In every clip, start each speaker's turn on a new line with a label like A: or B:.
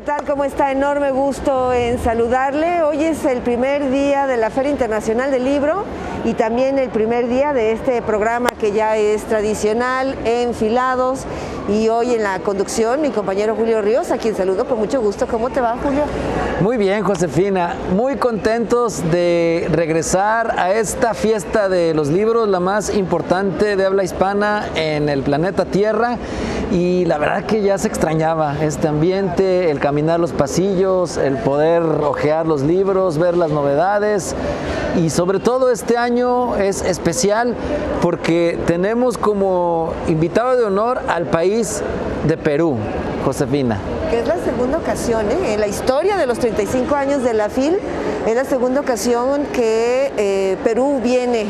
A: tal? ¿Cómo está? Enorme gusto en saludarle. Hoy es el primer día de la Feria Internacional del Libro y también el primer día de este programa que ya es tradicional, Enfilados. Y hoy en la conducción mi compañero Julio Ríos, a quien saludo con mucho gusto. ¿Cómo te va, Julio?
B: Muy bien, Josefina. Muy contentos de regresar a esta fiesta de los libros, la más importante de habla hispana en el planeta Tierra. Y la verdad que ya se extrañaba este ambiente, el caminar los pasillos, el poder hojear los libros, ver las novedades. Y sobre todo este año es especial porque tenemos como invitado de honor al país de Perú, Josefina.
A: Que es la segunda ocasión, en la historia de los 35 años de la FIL, es la segunda ocasión que Perú viene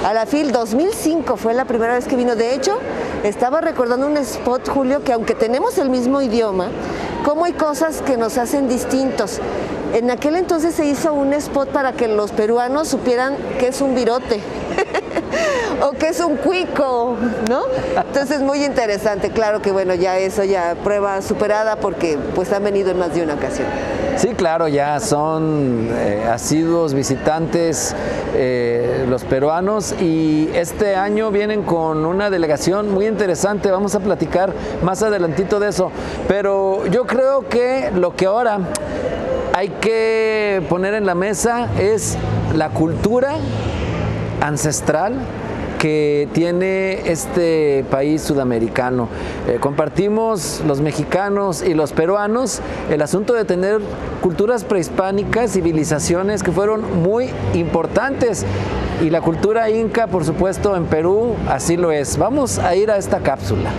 A: a la FIL. 2005 fue la primera vez que vino. De hecho, estaba recordando un spot, Julio, que aunque tenemos el mismo idioma, cómo hay cosas que nos hacen distintos. En aquel entonces se hizo un spot para que los peruanos supieran qué es un virote o qué es un cuico, ¿no? Entonces muy interesante. Claro que bueno, ya eso ya prueba superada porque pues han venido en más de una ocasión.
B: Sí, claro, ya son asiduos visitantes los peruanos y este año vienen con una delegación muy interesante. Vamos a platicar más adelantito de eso, pero yo creo que lo que ahora hay que poner en la mesa es la cultura ancestral que tiene este país sudamericano. Compartimos los mexicanos y los peruanos el asunto de tener culturas prehispánicas, civilizaciones que fueron muy importantes. Y la cultura inca, por supuesto, en Perú así lo es. Vamos a ir a esta cápsula.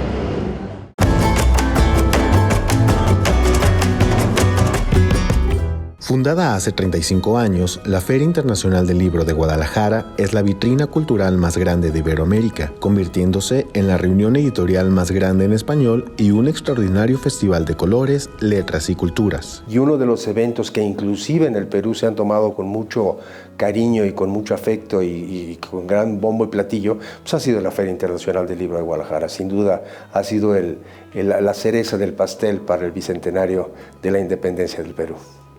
C: Fundada hace 35 años, la Feria Internacional del Libro de Guadalajara es la vitrina cultural más grande de Iberoamérica, convirtiéndose en la reunión editorial más grande en español y un extraordinario festival de colores, letras y culturas.
D: Y uno de los eventos que inclusive en el Perú se han tomado con mucho cariño y con mucho afecto y con gran bombo y platillo, pues ha sido la Feria Internacional del Libro de Guadalajara. Sin duda ha sido la cereza del pastel para el bicentenario de la independencia del Perú.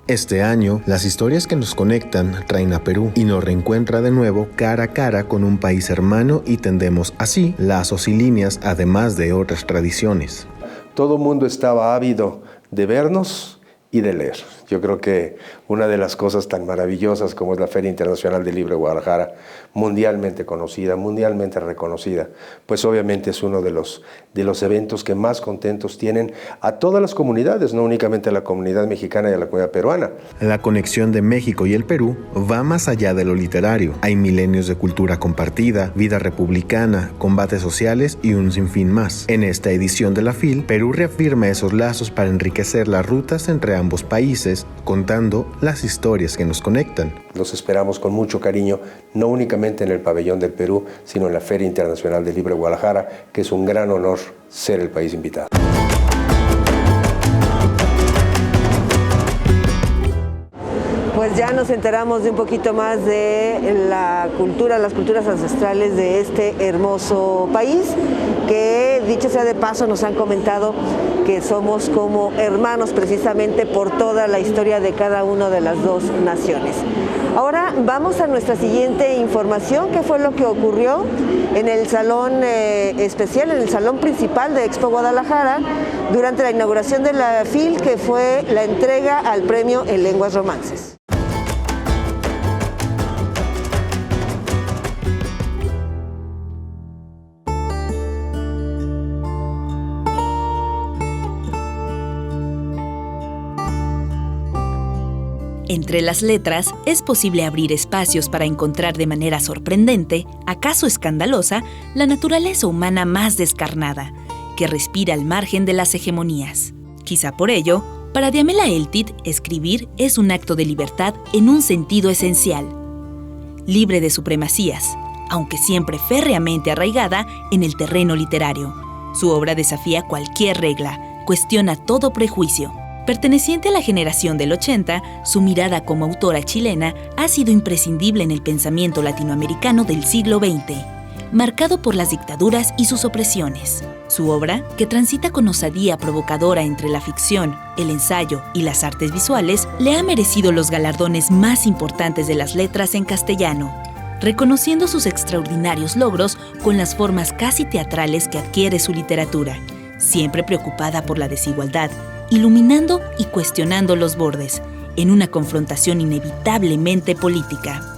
C: Este año, las historias que nos conectan traen a Perú y nos reencuentra de nuevo cara a cara con un país hermano y tendemos así lazos y líneas además de otras tradiciones.
D: Todo el mundo estaba ávido de vernos y de leer. Yo creo que una de las cosas tan maravillosas como es la Feria Internacional del Libro de Guadalajara, mundialmente conocida, mundialmente reconocida, pues obviamente es uno de los eventos que más contentos tienen a todas las comunidades, no únicamente a la comunidad mexicana y a la comunidad peruana.
C: La conexión de México y el Perú va más allá de lo literario. Hay milenios de cultura compartida, vida republicana, combates sociales y un sinfín más. En esta edición de la FIL, Perú reafirma esos lazos para enriquecer las rutas entre ambos países, contando las historias que nos conectan.
D: Los esperamos con mucho cariño, no únicamente en el pabellón del Perú, sino en la Feria Internacional del Libro de Guadalajara, que es un gran honor ser el país invitado.
A: Pues ya nos enteramos de un poquito más de la cultura, las culturas ancestrales de este hermoso país, que dicho sea de paso nos han comentado que somos como hermanos precisamente por toda la historia de cada una de las dos naciones. Ahora vamos a nuestra siguiente información, que fue lo que ocurrió en el salón especial, en el salón principal de Expo Guadalajara, durante la inauguración de la FIL, que fue la entrega al premio en lenguas romances.
E: Entre las letras es posible abrir espacios para encontrar de manera sorprendente, acaso escandalosa, la naturaleza humana más descarnada, que respira al margen de las hegemonías. Quizá por ello, para Diamela Eltit, escribir es un acto de libertad en un sentido esencial. Libre de supremacías, aunque siempre férreamente arraigada en el terreno literario. Su obra desafía cualquier regla, cuestiona todo prejuicio. Perteneciente a la generación del 80, su mirada como autora chilena ha sido imprescindible en el pensamiento latinoamericano del siglo XX. marcado por las dictaduras y sus opresiones. Su obra, que transita con osadía provocadora entre la ficción, el ensayo y las artes visuales, le ha merecido los galardones más importantes de las letras en castellano, reconociendo sus extraordinarios logros con las formas casi teatrales que adquiere su literatura, siempre preocupada por la desigualdad, iluminando y cuestionando los bordes, en una confrontación inevitablemente política.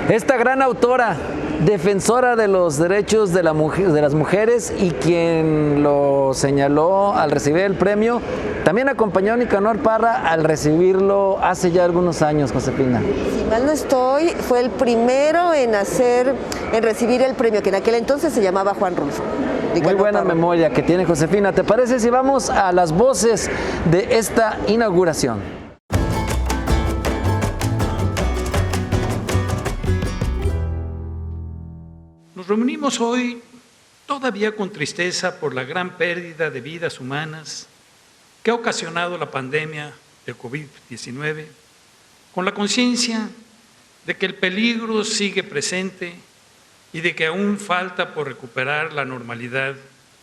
B: Esta gran autora, defensora de los derechos de las mujeres y quien lo señaló al recibir el premio, también acompañó a Nicanor Parra al recibirlo hace ya algunos años, Josefina.
A: Si mal no estoy, fue el primero en recibir el premio, que en aquel entonces se llamaba Juan Rulfo.
B: Muy buena memoria que tiene Josefina. ¿Te parece si vamos a las voces de esta inauguración?
F: Nos reunimos hoy todavía con tristeza por la gran pérdida de vidas humanas que ha ocasionado la pandemia del COVID-19, con la conciencia de que el peligro sigue presente y de que aún falta por recuperar la normalidad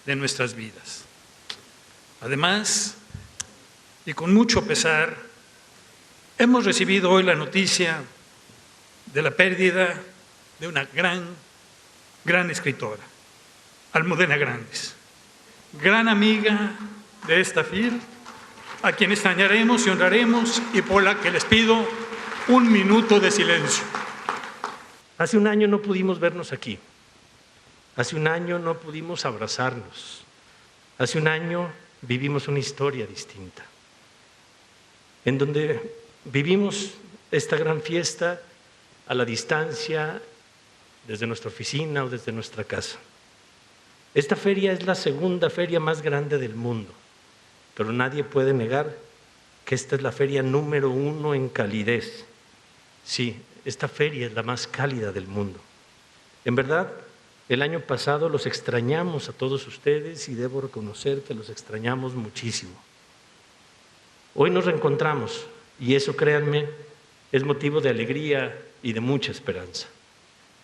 F: de nuestras vidas. Además, y con mucho pesar, hemos recibido hoy la noticia de la pérdida de una gran escritora, Almudena Grandes, gran amiga de esta FIL, a quien extrañaremos y honraremos y por la que les pido un minuto de silencio.
G: Hace un año no pudimos vernos aquí, hace un año no pudimos abrazarnos, hace un año vivimos una historia distinta, en donde vivimos esta gran fiesta a la distancia, desde nuestra oficina o desde nuestra casa. Esta feria es la segunda feria más grande del mundo, pero nadie puede negar que esta es la feria número 1 en calidez. Sí, esta feria es la más cálida del mundo. En verdad, el año pasado los extrañamos a todos ustedes y debo reconocer que los extrañamos muchísimo. Hoy nos reencontramos y eso, créanme, es motivo de alegría y de mucha esperanza.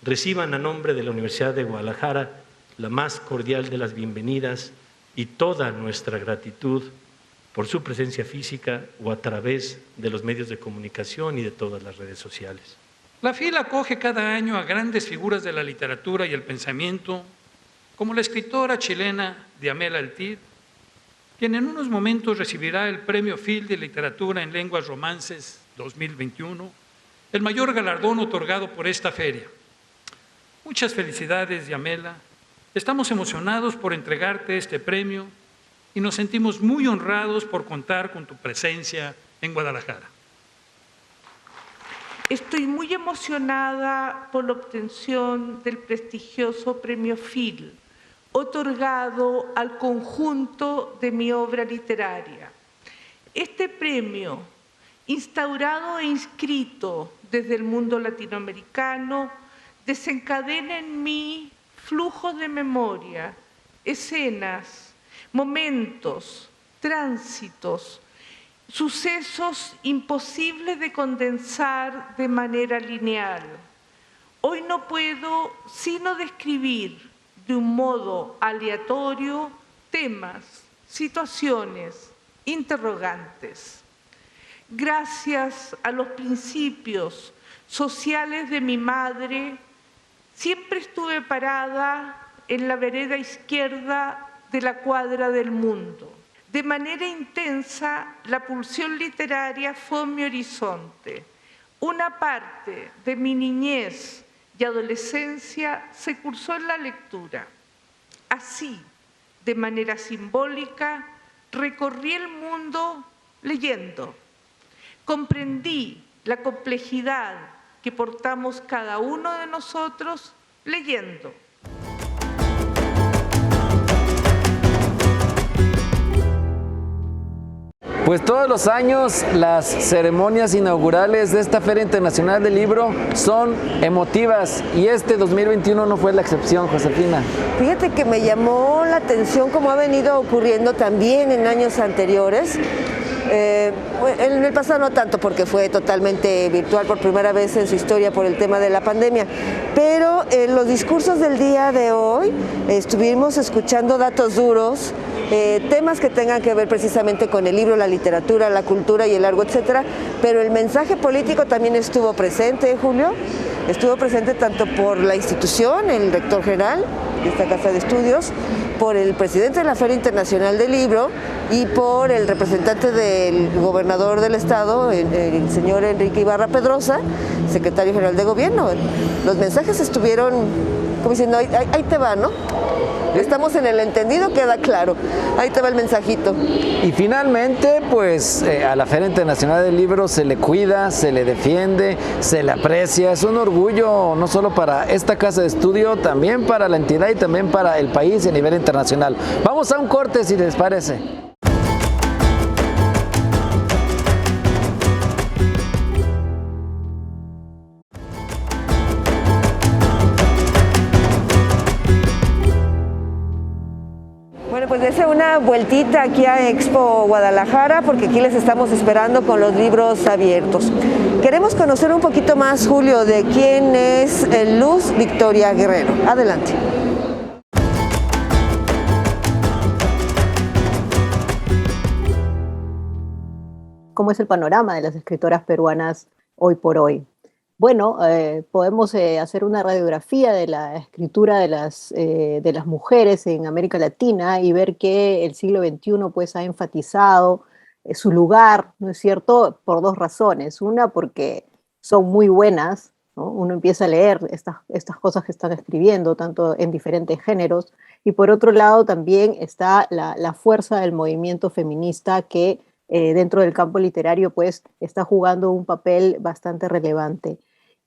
G: Reciban a nombre de la Universidad de Guadalajara la más cordial de las bienvenidas y toda nuestra gratitud por su presencia física o a través de los medios de comunicación y de todas las redes sociales.
F: La FIL acoge cada año a grandes figuras de la literatura y el pensamiento, como la escritora chilena Diamela El Cid, quien en unos momentos recibirá el Premio FIL de Literatura en Lenguas Romances 2021, el mayor galardón otorgado por esta feria. Muchas felicidades, Diamela. Estamos emocionados por entregarte este premio y nos sentimos muy honrados por contar con tu presencia en Guadalajara.
H: Estoy muy emocionada por la obtención del prestigioso Premio FIL, otorgado al conjunto de mi obra literaria. Este premio, instaurado e inscrito desde el mundo latinoamericano, desencadena en mí flujos de memoria, escenas, momentos, tránsitos, sucesos imposibles de condensar de manera lineal. Hoy no puedo sino describir de un modo aleatorio temas, situaciones, interrogantes. Gracias a los principios sociales de mi madre, siempre estuve parada en la vereda izquierda de la cuadra del mundo. De manera intensa, la pulsión literaria fue mi horizonte. Una parte de mi niñez y adolescencia se cursó en la lectura. Así, de manera simbólica, recorrí el mundo leyendo. Comprendí la complejidad que portamos cada uno de nosotros leyendo.
B: Pues todos los años las ceremonias inaugurales de esta Feria Internacional del Libro son emotivas y este 2021 no fue la excepción, Josefina.
A: Fíjate que me llamó la atención como ha venido ocurriendo también en años anteriores. En el pasado no tanto porque fue totalmente virtual por primera vez en su historia por el tema de la pandemia, pero en los discursos del día de hoy estuvimos escuchando datos duros, temas que tengan que ver precisamente con el libro, la literatura, la cultura y el largo, etcétera, pero el mensaje político también estuvo presente, Julio. Estuvo presente tanto por la institución, el rector general de esta casa de estudios, por el presidente de la Feria Internacional del Libro y por el representante del gobernador del estado, el señor Enrique Ibarra Pedrosa, secretario general de gobierno. Los mensajes estuvieron como diciendo, ahí te va, ¿no? Estamos en el entendido, queda claro. Ahí te va el mensajito.
B: Y finalmente, pues a la Feria Internacional del Libro se le cuida, se le defiende, se le aprecia. Es un orgullo no solo para esta casa de estudio, también para la entidad y también para el país a nivel internacional. Vamos a un corte, si les parece.
A: Pues dése una vueltita aquí a Expo Guadalajara porque aquí les estamos esperando con los libros abiertos. Queremos conocer un poquito más, Julio, de quién es Luz Victoria Guerrero. Adelante.
I: ¿Cómo es el panorama de las escritoras peruanas hoy por hoy? Bueno, podemos hacer una radiografía de la escritura de las mujeres en América Latina y ver que el siglo XXI pues, ha enfatizado su lugar, ¿no es cierto?, por dos razones. Una, porque son muy buenas, ¿no? Uno empieza a leer estas cosas que están escribiendo, tanto en diferentes géneros, y por otro lado también está la fuerza del movimiento feminista que dentro del campo literario pues, está jugando un papel bastante relevante.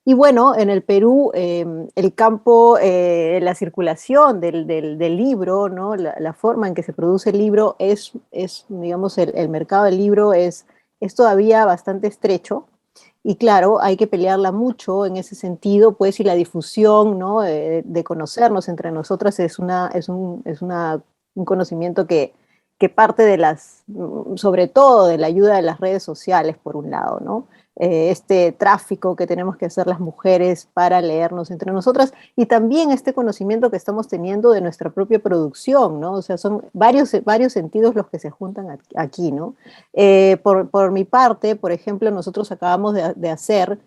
I: Y bueno, en el Perú, el campo, la circulación del libro, ¿no? La forma en que se produce el libro digamos, el mercado del libro es todavía bastante estrecho. Y claro, hay que pelearla mucho en ese sentido, pues, y la difusión, ¿no? De conocernos entre nosotras es un conocimiento que parte sobre todo de la ayuda de las redes sociales, por un lado, ¿no? Este tráfico que tenemos que hacer las mujeres para leernos entre nosotras y también este conocimiento que estamos teniendo de nuestra propia producción, ¿no? O sea, son varios sentidos los que se juntan aquí, ¿no? Por mi parte, por ejemplo, nosotros acabamos de hacer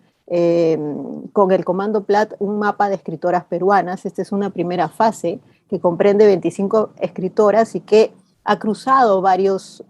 I: con el Comando Plat un mapa de escritoras peruanas. Esta es una primera fase que comprende 25 escritoras y que ha cruzado varios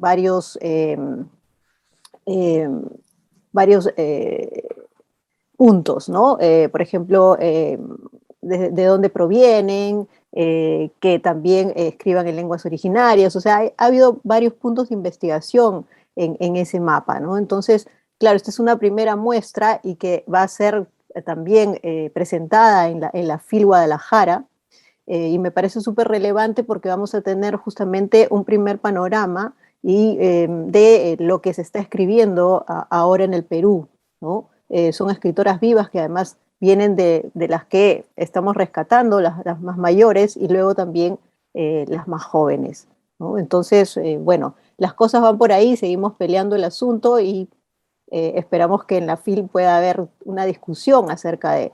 I: puntos, ¿no? Por ejemplo, de dónde provienen, que también escriban en lenguas originarias. O sea, ha habido varios puntos de investigación en ese mapa, ¿no? Entonces, claro, esta es una primera muestra y que va a ser también presentada en la FIL Guadalajara. Y me parece súper relevante porque vamos a tener justamente un primer panorama de lo que se está escribiendo ahora en el Perú, ¿no? Son escritoras vivas que además vienen de las que estamos rescatando, las más mayores, y luego también las más jóvenes, ¿no? Entonces, bueno, las cosas van por ahí, seguimos peleando el asunto y esperamos que en la FIL pueda haber una discusión acerca de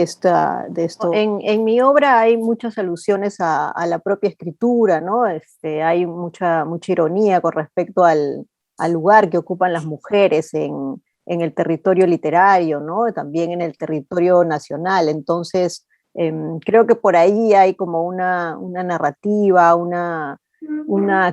I: esto. En mi obra hay muchas alusiones a la propia escritura, ¿no? Hay mucha ironía con respecto al lugar que ocupan las mujeres en el territorio literario, ¿no? También en el territorio nacional. Entonces, creo que por ahí hay como una narrativa, una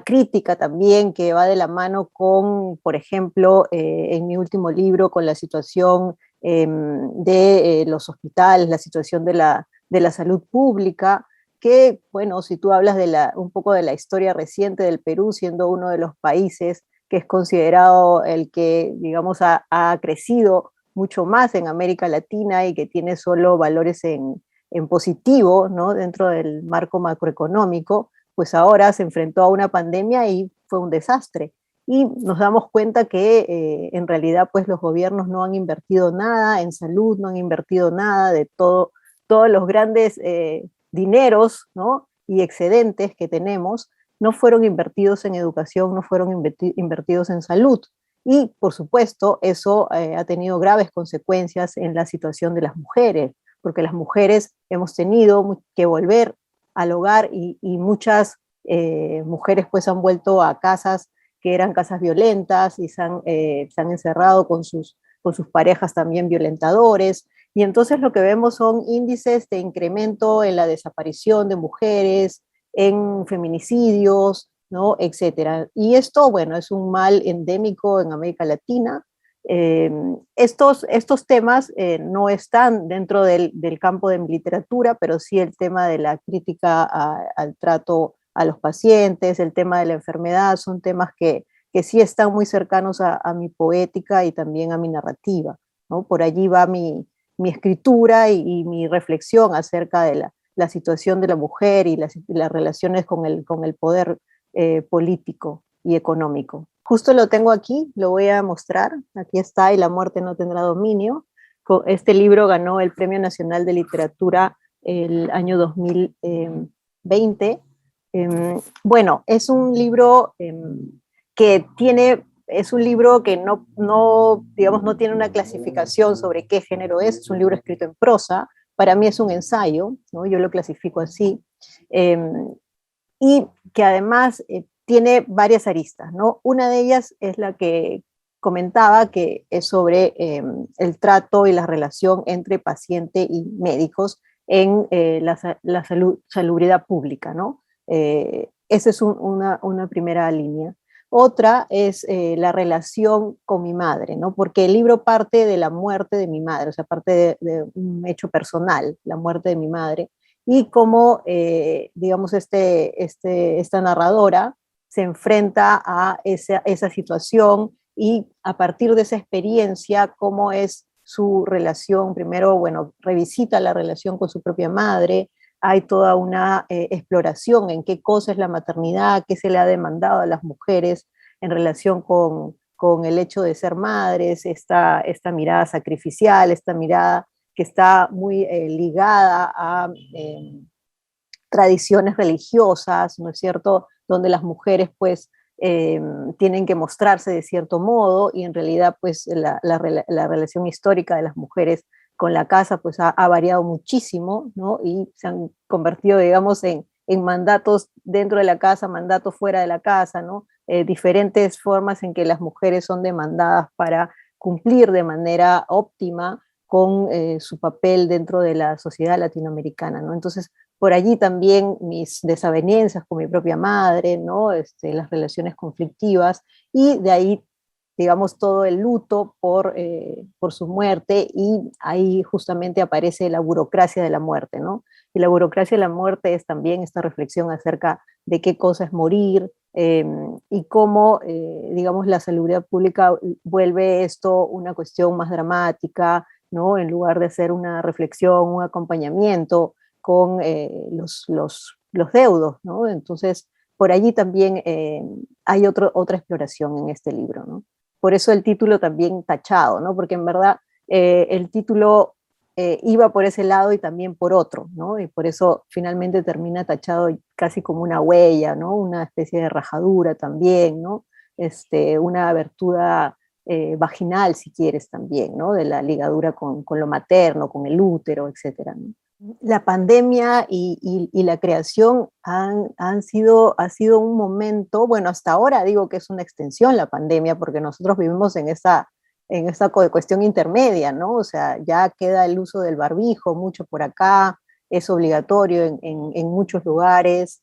I: crítica también que va de la mano con, por ejemplo, en mi último libro, con la situación de los hospitales, la situación de la salud pública, que, bueno, si tú hablas un poco de la historia reciente del Perú, siendo uno de los países que es considerado el que, digamos, ha crecido mucho más en América Latina y que tiene solo valores en positivo, ¿no? Dentro del marco macroeconómico, pues ahora se enfrentó a una pandemia y fue un desastre. y nos damos cuenta que en realidad pues los gobiernos no han invertido nada en salud, no han invertido nada de todos los grandes dineros, ¿no? Y excedentes que tenemos, no fueron invertidos en educación, no fueron invertidos en salud. Y, por supuesto, eso ha tenido graves consecuencias en la situación de las mujeres, porque las mujeres hemos tenido que volver al hogar y muchas mujeres pues han vuelto a casas que eran casas violentas y se han encerrado con sus parejas también violentadores. Y entonces lo que vemos son índices de incremento en la desaparición de mujeres, en feminicidios, ¿no? Etcétera. Y esto, bueno, es un mal endémico en América Latina. Estos temas no están dentro del campo de mi literatura, pero sí el tema de la crítica al trato a los pacientes, el tema de la enfermedad, son temas que sí están muy cercanos a mi poética y también a mi narrativa, ¿no? Por allí va mi escritura y mi reflexión acerca de la situación de la mujer y las relaciones con el poder político y económico. Justo lo tengo aquí, lo voy a mostrar. Aquí está, Y la muerte no tendrá dominio. Este libro ganó el Premio Nacional de Literatura el año 2020. Bueno, es un libro es un libro que digamos, no tiene una clasificación sobre qué género es un libro escrito en prosa. Para mí es un ensayo, ¿no? Yo lo clasifico así, y que además tiene varias aristas, ¿no? Una de ellas es la que comentaba, que es sobre el trato y la relación entre paciente y médicos en la salubridad pública, ¿no? Esa es una primera línea. Otra es la relación con mi madre, ¿no? Porque el libro parte de la muerte de mi madre, o sea, parte de un hecho personal, la muerte de mi madre, y cómo, digamos, esta narradora se enfrenta a esa situación y a partir de esa experiencia, cómo es su relación. Primero, bueno, revisita la relación con su propia madre, hay toda una exploración en qué cosa es la maternidad, qué se le ha demandado a las mujeres en relación con el hecho de ser madres, esta mirada sacrificial, esta mirada que está muy ligada a tradiciones religiosas, ¿no es cierto?, donde las mujeres pues tienen que mostrarse de cierto modo, y en realidad pues la relación histórica de las mujeres con la casa pues ha variado muchísimo, ¿no? Y se han convertido, digamos, en mandatos dentro de la casa, mandatos fuera de la casa, ¿no? Diferentes formas en que las mujeres son demandadas para cumplir de manera óptima con su papel dentro de la sociedad latinoamericana, ¿no? Entonces, por allí también mis desavenencias con mi propia madre, ¿no? Las relaciones conflictivas, y de ahí, digamos, todo el luto por su muerte, y ahí justamente aparece la burocracia de la muerte, ¿no? Y la burocracia de la muerte es también esta reflexión acerca de qué cosa es morir, y cómo, digamos, la salubridad pública vuelve esto una cuestión más dramática, ¿no? En lugar de ser una reflexión, un acompañamiento con los deudos, ¿no? Entonces, por allí también hay otra exploración en este libro, ¿no? Por eso el título también tachado, ¿no? Porque en verdad el título iba por ese lado y también por otro, ¿no? Y por eso finalmente termina tachado casi como una huella, ¿no? Una especie de rajadura también, ¿no? Una abertura vaginal, si quieres, también, ¿no? De la ligadura con lo materno, con el útero, etcétera, ¿no? La pandemia y la creación ha sido un momento, bueno, hasta ahora digo que es una extensión la pandemia, porque nosotros vivimos en esta cuestión intermedia, ¿no? O sea, ya queda el uso del barbijo mucho por acá, es obligatorio en muchos lugares,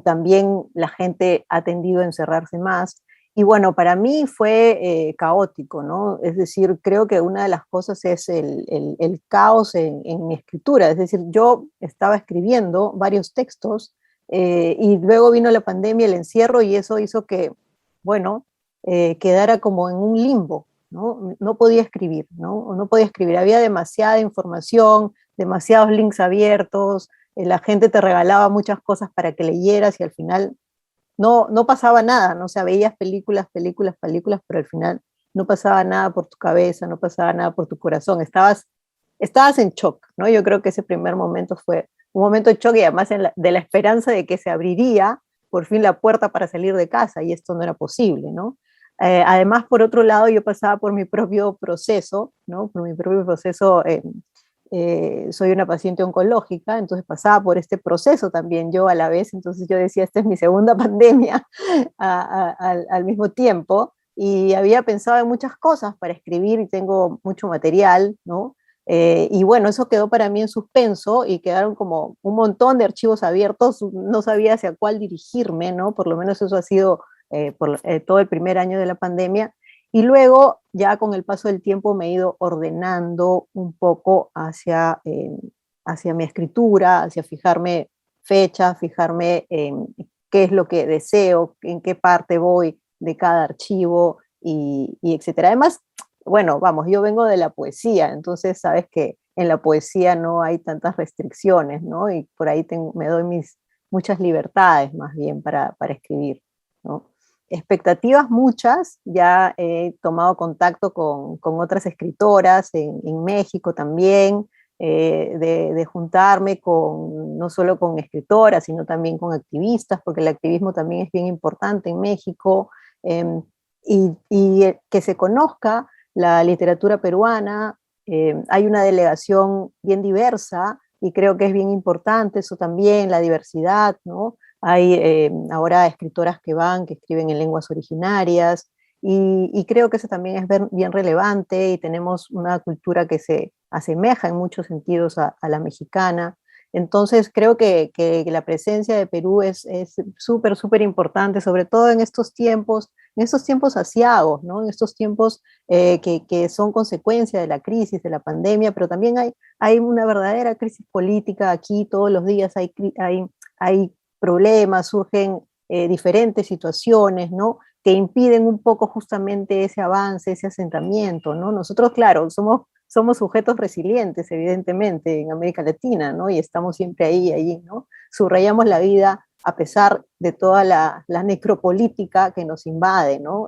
I: también la gente ha tendido a encerrarse más. Y bueno, para mí fue caótico, ¿no? Es decir, creo que una de las cosas es el caos en mi escritura. Es decir, yo estaba escribiendo varios textos y luego vino la pandemia, el encierro, y eso hizo que, bueno, quedara como en un limbo, ¿no? No podía escribir, ¿no? No podía escribir. Había demasiada información, demasiados links abiertos, la gente te regalaba muchas cosas para que leyeras y al final no pasaba nada, ¿no? O sea, veías películas, pero al final no pasaba nada por tu cabeza, no pasaba nada por tu corazón, estabas en shock, ¿no? Yo creo que ese primer momento fue un momento de shock y además de la esperanza de que se abriría por fin la puerta para salir de casa, y esto no era posible, ¿no? Además, por otro lado, yo pasaba por mi propio proceso, ¿no? Por mi propio proceso, soy una paciente oncológica, entonces pasaba por este proceso también yo a la vez, entonces yo decía, esta es mi segunda pandemia al mismo tiempo, y había pensado en muchas cosas para escribir y tengo mucho material, ¿no? Y bueno, eso quedó para mí en suspenso y quedaron como un montón de archivos abiertos, no sabía hacia cuál dirigirme, ¿no? Por lo menos eso ha sido por todo el primer año de la pandemia. Y luego, ya con el paso del tiempo, me he ido ordenando un poco hacia mi escritura, hacia fijarme fechas, fijarme en qué es lo que deseo, en qué parte voy de cada archivo, y etcétera. Además, bueno, vamos, yo vengo de la poesía, entonces sabes que en la poesía no hay tantas restricciones, ¿no? Y por ahí me doy muchas libertades más bien para escribir, ¿no? Expectativas muchas, ya he tomado contacto con otras escritoras en México también, de juntarme no solo con escritoras, sino también con activistas, porque el activismo también es bien importante en México, y que se conozca la literatura peruana. Hay una delegación bien diversa y creo que es bien importante eso también, la diversidad, ¿no? Hay ahora escritoras que escriben en lenguas originarias, y creo que eso también es bien relevante, y tenemos una cultura que se asemeja en muchos sentidos a la mexicana. Entonces creo que la presencia de Perú es súper, súper importante, sobre todo en estos tiempos aciagos, ¿no? En estos tiempos que son consecuencia de la crisis, de la pandemia, pero también hay una verdadera crisis política aquí. Todos los días hay problemas, surgen diferentes situaciones, ¿no? Que impiden un poco justamente ese avance, ese asentamiento, ¿no? Nosotros, claro, somos sujetos resilientes, evidentemente, en América Latina, ¿no? Y estamos siempre allí, ¿no? Subrayamos la vida a pesar de toda la necropolítica que nos invade, ¿no?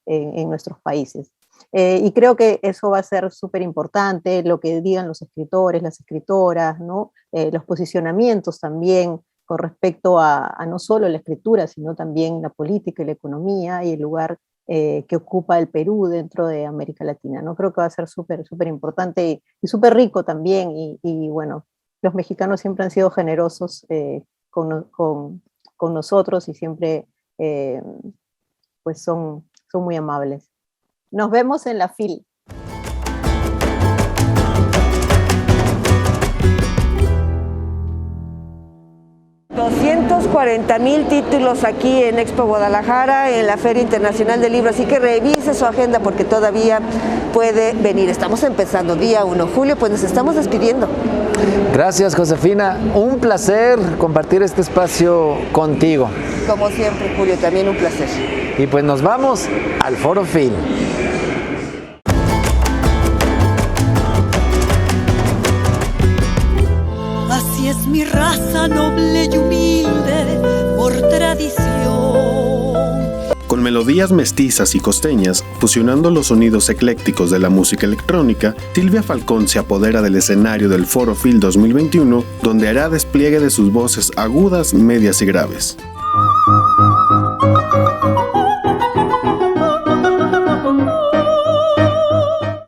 I: En nuestros países. Y creo que eso va a ser súper importante, lo que digan los escritores, las escritoras, ¿no? Los posicionamientos también con respecto a no solo la escritura, sino también la política y la economía, y el lugar que ocupa el Perú dentro de América Latina, ¿no? Creo que va a ser súper, súper importante y súper rico también, y bueno, los mexicanos siempre han sido generosos con nosotros, y siempre pues son muy amables. Nos vemos en la FIL.
A: $240,000 títulos aquí en Expo Guadalajara, en la Feria Internacional del Libro, así que revise su agenda porque todavía puede venir. Estamos empezando día 1. Julio, pues nos estamos despidiendo.
B: Gracias, Josefina. Un placer compartir este espacio contigo.
A: Como siempre, Julio, también un placer.
B: Y pues nos vamos al Foro FIL.
J: Así es mi raza noble y humilde por tradición.
C: Con melodías mestizas y costeñas, fusionando los sonidos eclécticos de la música electrónica, Silvia Falcón se apodera del escenario del Foro FIL 2021, donde hará despliegue de sus voces agudas, medias y graves.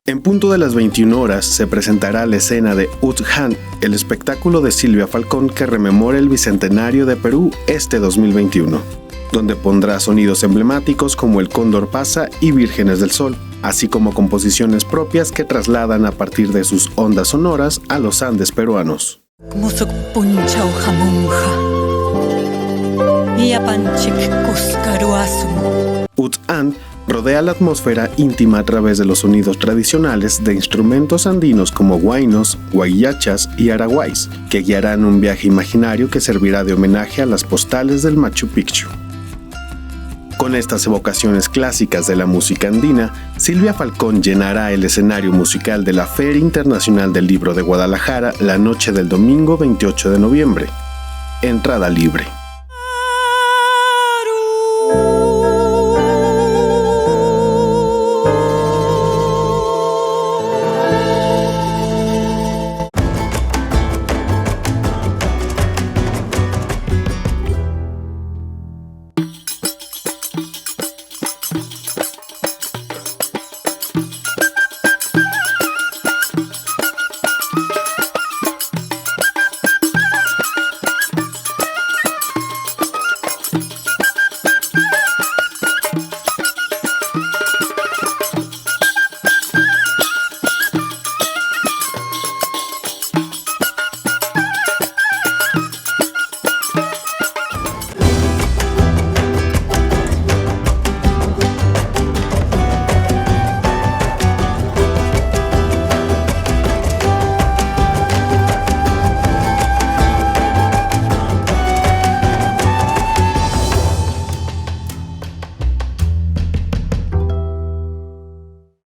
C: En punto de las 21 horas se presentará la escena de Ut Han, el espectáculo de Silvia Falcón que rememora el bicentenario de Perú este 2021, donde pondrá sonidos emblemáticos como El Cóndor Pasa y Vírgenes del Sol, así como composiciones propias que trasladan a partir de sus ondas sonoras a los Andes peruanos. Ut Han rodea la atmósfera íntima a través de los sonidos tradicionales de instrumentos andinos como huaynos, guayachas y araguays, que guiarán un viaje imaginario que servirá de homenaje a las postales del Machu Picchu. Con estas evocaciones clásicas de la música andina, Silvia Falcón llenará el escenario musical de la Feria Internacional del Libro de Guadalajara la noche del domingo 28 de noviembre. Entrada libre.